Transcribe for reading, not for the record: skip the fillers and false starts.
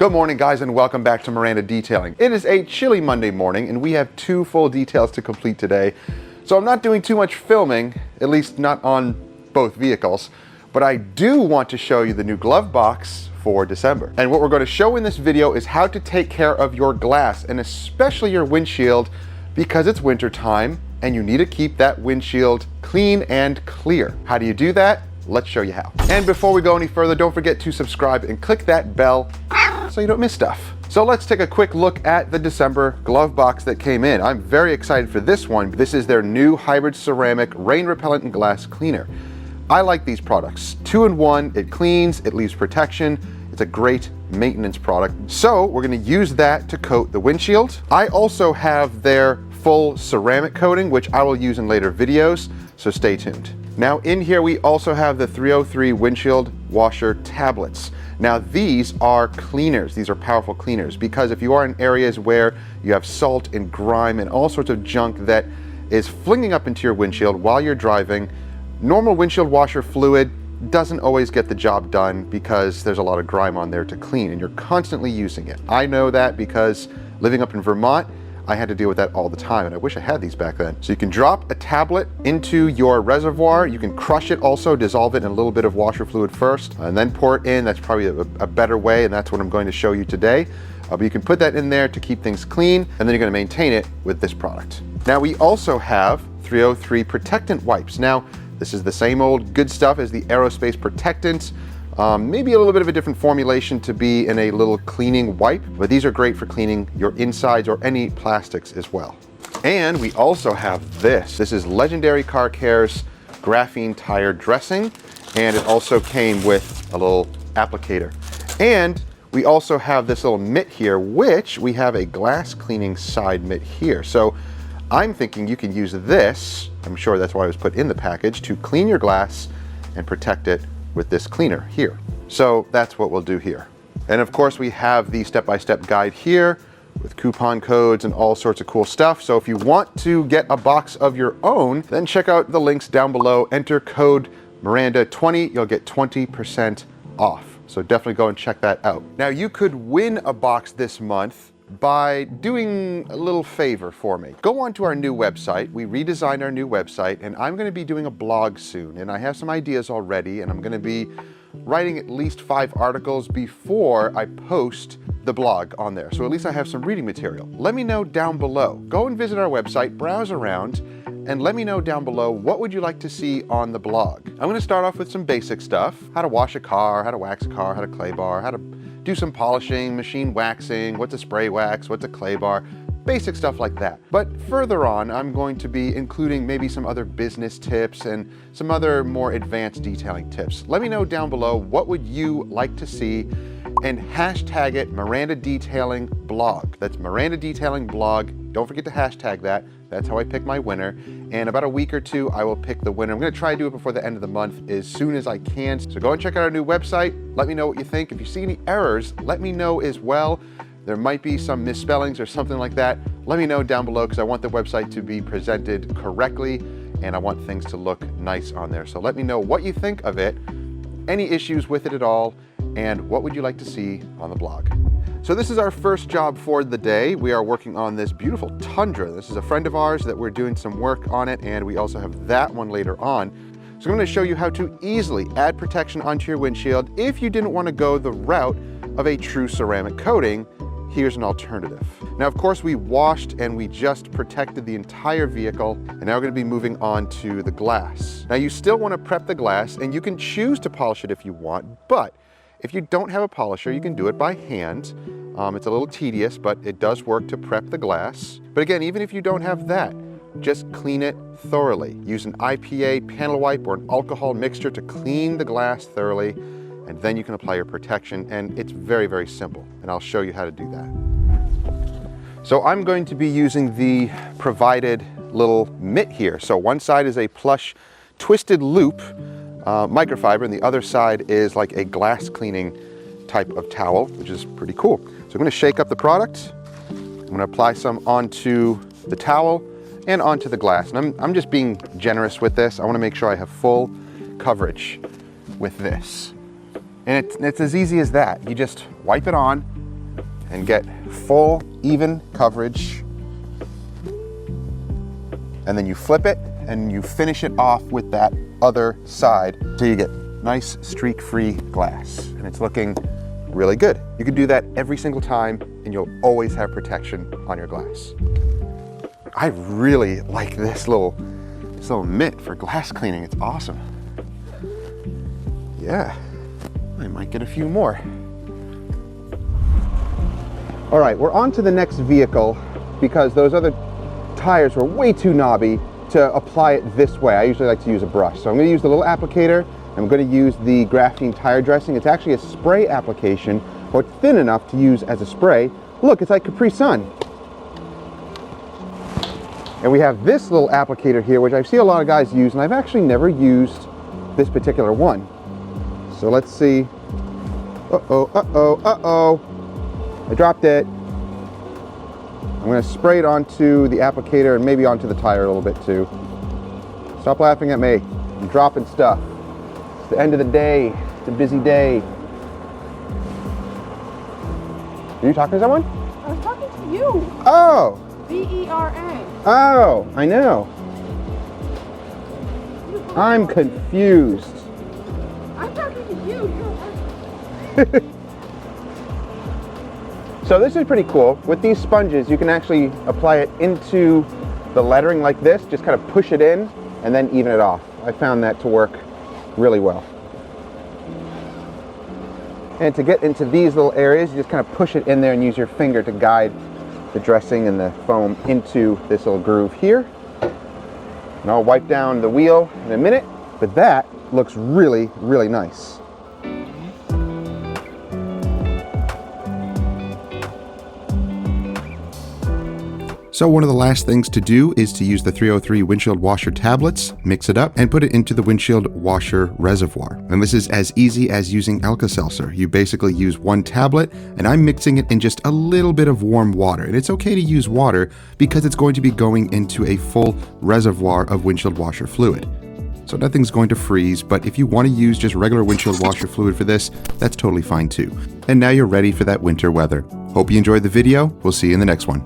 Good morning, guys, and welcome back to Miranda Detailing. It is a chilly Monday morning, and we have 2 full details to complete today. So I'm not doing too much filming, at least not on both vehicles, but I do want to show you the new glove box for December. And what we're going to show in this video is how to take care of your glass, and especially your windshield, because it's winter time and you need to keep that windshield clean and clear. How do you do that? Let's show you how. And before we go any further, don't forget to subscribe and click that bell so you don't miss stuff. So let's take a quick look at the December glove box that came in. I'm very excited for this one. This is their new hybrid ceramic rain repellent and glass cleaner. I like these products. 2-in-1, it cleans, it leaves protection. It's a great maintenance product. So we're gonna use that to coat the windshield. I also have their full ceramic coating, which I will use in later videos, so stay tuned. Now in here we also have the 303 windshield washer tablets. Now these are cleaners, these are powerful cleaners, because if you are in areas where you have salt and grime and all sorts of junk that is flinging up into your windshield while you're driving, normal windshield washer fluid doesn't always get the job done because there's a lot of grime on there to clean and you're constantly using it. I know that because living up in Vermont, I had to deal with that all the time, and I wish I had these back then. So you can drop a tablet into your reservoir, you can crush it also, dissolve it in a little bit of washer fluid first, and then pour it in. That's probably a better way, and that's what I'm going to show you today. But you can put that in there to keep things clean, and then you're gonna maintain it with this product. Now we also have 303 protectant wipes. Now, this is the same old good stuff as the aerospace protectant. Maybe a little bit of a different formulation to be in a little cleaning wipe, but these are great for cleaning your insides or any plastics as well. And we also have this. This is Legendary Car Care's Graphene Tire Dressing, and it also came with a little applicator. And we also have this little mitt here, which we have a glass cleaning side mitt here. So I'm thinking you can use this, I'm sure that's why it was put in the package, to clean your glass and protect it with this cleaner here. So that's what we'll do here. And of course we have the step-by-step guide here with coupon codes and all sorts of cool stuff. So if you want to get a box of your own, then check out the links down below. Enter code Miranda20, you'll get 20% off. So definitely go and check that out. Now you could win a box this month by doing a little favor for me. Go on to our new website. We redesigned our new website, and I'm going to be doing a blog soon, and I have some ideas already, and I'm going to be writing at least 5 articles before I post the blog on there, so at least I have some reading material. Let me know down below. Go and visit our website, browse around, and let me know down below what would you like to see on the blog. I'm going to start off with some basic stuff: how to wash a car, how to wax a car, how to clay bar, how to do some polishing, machine waxing, what's a spray wax, what's a clay bar, basic stuff like that. But further on, I'm going to be including maybe some other business tips and some other more advanced detailing tips. Let me know down below what would you like to see, and hashtag it Miranda Detailing Blog. That's Miranda Detailing Blog. Don't forget to hashtag that. That's how I pick my winner. And about a week or 2, I will pick the winner. I'm gonna try to do it before the end of the month as soon as I can. So go and check out our new website. Let me know what you think. If you see any errors, let me know as well. There might be some misspellings or something like that. Let me know down below, because I want the website to be presented correctly and I want things to look nice on there. So let me know what you think of it, any issues with it at all, and what would you like to see on the blog. So this is our first job for the day. We are working on this beautiful Tundra. This is a friend of ours that we're doing some work on it, and we also have that one later on. So I'm going to show you how to easily add protection onto your windshield if you didn't want to go the route of a true ceramic coating. Here's an alternative. Now, of course, we washed and we just protected the entire vehicle, and now we're going to be moving on to the glass. Now, you still want to prep the glass, and you can choose to polish it if you want, but if you don't have a polisher, you can do it by hand. It's a little tedious, but it does work to prep the glass. But again, even if you don't have that, just clean it thoroughly. Use an IPA panel wipe or an alcohol mixture to clean the glass thoroughly, and then you can apply your protection, and it's very, very simple, and I'll show you how to do that. So I'm going to be using the provided little mitt here. So one side is a plush twisted loop microfiber, and the other side is like a glass cleaning type of towel, which is pretty cool. So I'm going to shake up the product. I'm going to apply some onto the towel and onto the glass. And I'm just being generous with this. I want to make sure I have full coverage with this. And it's as easy as that. You just wipe it on, and get full, even coverage. And then you flip it and you finish it off with that other side so you get nice streak-free glass. And it's looking really good. You can do that every single time and you'll always have protection on your glass. I really like this little mitt for glass cleaning. It's awesome. Yeah, I might get a few more. All right, we're on to the next vehicle because those other tires were way too knobby to apply it this way. I usually like to use a brush. So I'm gonna use the little applicator. I'm gonna use the Graphene tire dressing. It's actually a spray application, but thin enough to use as a spray. Look, it's like Capri Sun. And we have this little applicator here, which I see a lot of guys use, and I've actually never used this particular one. So let's see. Uh-oh, uh-oh, uh-oh. I dropped it. I'm gonna spray it onto the applicator and maybe onto the tire a little bit too. Stop laughing at me. I'm dropping stuff. It's the end of the day. It's a busy day. Are you talking to someone? I was talking to you. Oh! V-E-R-A. Oh, I know. I'm confused. I'm talking to you. So this is pretty cool. With these sponges, you can actually apply it into the lettering like this, just kind of push it in and then even it off. I found that to work really well. And to get into these little areas, you just kind of push it in there and use your finger to guide the dressing and the foam into this little groove here. And I'll wipe down the wheel in a minute, but that looks really, really nice. So one of the last things to do is to use the 303 windshield washer tablets, mix it up, and put it into the windshield washer reservoir. And this is as easy as using Alka-Seltzer. You basically use one tablet, and I'm mixing it in just a little bit of warm water. And it's okay to use water because it's going to be going into a full reservoir of windshield washer fluid. So nothing's going to freeze, but if you want to use just regular windshield washer fluid for this, that's totally fine too. And now you're ready for that winter weather. Hope you enjoyed the video. We'll see you in the next one.